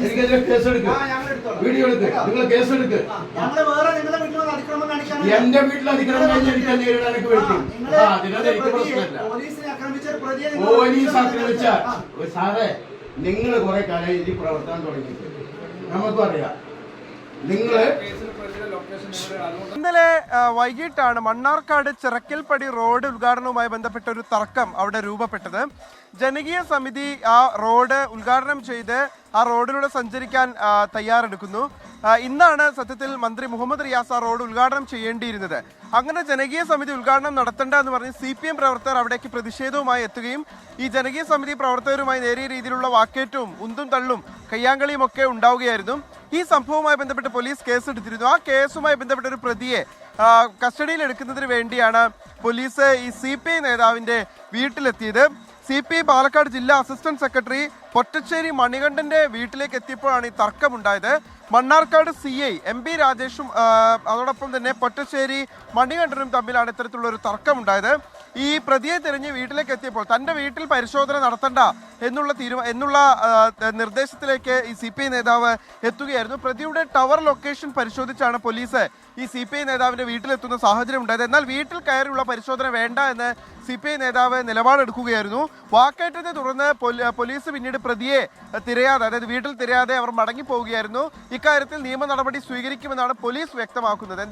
എനിക്കെതിരെ കേസെടുക്കുക, വീഡിയോ എടുക്കുക, നിങ്ങൾ കേസെടുക്കുക. എന്റെ വീട്ടിൽ അതിക്രമം കഴിഞ്ഞ് എനിക്ക് നേരിടാൻ എനിക്ക് പറ്റും. അതിനകത്ത് എനിക്ക് പ്രശ്നമില്ല. പോലീസ് ആക്രമിച്ച സാറേ, നിങ്ങൾ കുറെ കാലം ഈ പ്രവർത്തനം തുടങ്ങിയിട്ട് നമുക്കും അറിയാം. ഇന്നലെ വൈകിട്ടാണ് മണ്ണാർക്കാട് ചിറക്കൽപ്പടി റോഡ് ഉദ്ഘാടനവുമായി ബന്ധപ്പെട്ട ഒരു തർക്കം അവിടെ രൂപപ്പെട്ടത്. ജനകീയ സമിതി ആ റോഡ് ഉദ്ഘാടനം ചെയ്ത് ആ റോഡിലൂടെ സഞ്ചരിക്കാൻ തയ്യാറെടുക്കുന്നു. ഇന്നാണ് സത്യത്തിൽ മന്ത്രി മുഹമ്മദ് റിയാസ് ആ റോഡ് ഉദ്ഘാടനം ചെയ്യേണ്ടിയിരുന്നത്. അങ്ങനെ ജനകീയ സമിതി ഉദ്ഘാടനം നടത്തേണ്ട എന്ന് പറഞ്ഞ് CPM പ്രവർത്തകർ അവിടേക്ക് പ്രതിഷേധവുമായി എത്തുകയും ഈ ജനകീയ സമിതി പ്രവർത്തകരുമായി നേരിയ രീതിയിലുള്ള വാക്കേറ്റവും ഉന്തും തള്ളും കയ്യാങ്കളിയും ഒക്കെ ഉണ്ടാവുകയായിരുന്നു. ഈ സംഭവവുമായി ബന്ധപ്പെട്ട് പോലീസ് കേസെടുത്തിരുന്നു. ആ കേസുമായി ബന്ധപ്പെട്ട ഒരു പ്രതിയെ കസ്റ്റഡിയിൽ എടുക്കുന്നതിന് വേണ്ടിയാണ് പോലീസ് ഈ CPI നേതാവിന്റെ വീട്ടിലെത്തിയത്. CPI പാലക്കാട് ജില്ലാ അസിസ്റ്റന്റ് സെക്രട്ടറി പൊറ്റശ്ശേരി മണികണ്ഠന്റെ വീട്ടിലേക്ക് എത്തിയപ്പോഴാണ് ഈ തർക്കമുണ്ടായത്. മണ്ണാർക്കാട് CI MB രാജേഷും അതോടൊപ്പം തന്നെ പൊറ്റശ്ശേരി മണികണ്ഠനും തമ്മിലാണ് ഇത്തരത്തിലുള്ള ഒരു തർക്കമുണ്ടായത്. ഈ പ്രതിയെ തിരഞ്ഞ് വീട്ടിലേക്ക് എത്തിയപ്പോൾ തന്റെ വീട്ടിൽ പരിശോധന നടത്തണ്ട എന്നുള്ള നിർദ്ദേശത്തിലേക്ക് ഈ CPI നേതാവ് എത്തുകയായിരുന്നു. പ്രതിയുടെ ടവർ ലൊക്കേഷൻ പരിശോധിച്ചാണ് പോലീസ് ഈ CPI നേതാവിന്റെ വീട്ടിലെത്തുന്ന സാഹചര്യം ഉണ്ടായത്. എന്നാൽ വീട്ടിൽ കയറിയുള്ള പരിശോധന വേണ്ട എന്ന് CPI നേതാവ് നിലപാടെടുക്കുകയായിരുന്നു. വാക്കേറ്റത്തെ തുടർന്ന് പോലീസ് പിന്നീട് പ്രതിയെ തിരയാതെ, അതായത് വീട്ടിൽ തിരയാതെ അവർ മടങ്ങിപ്പോവുകയായിരുന്നു. ഇക്കാര്യത്തിൽ നിയമ നടപടി സ്വീകരിക്കുമെന്നാണ് പോലീസ് വ്യക്തമാക്കുന്നത്.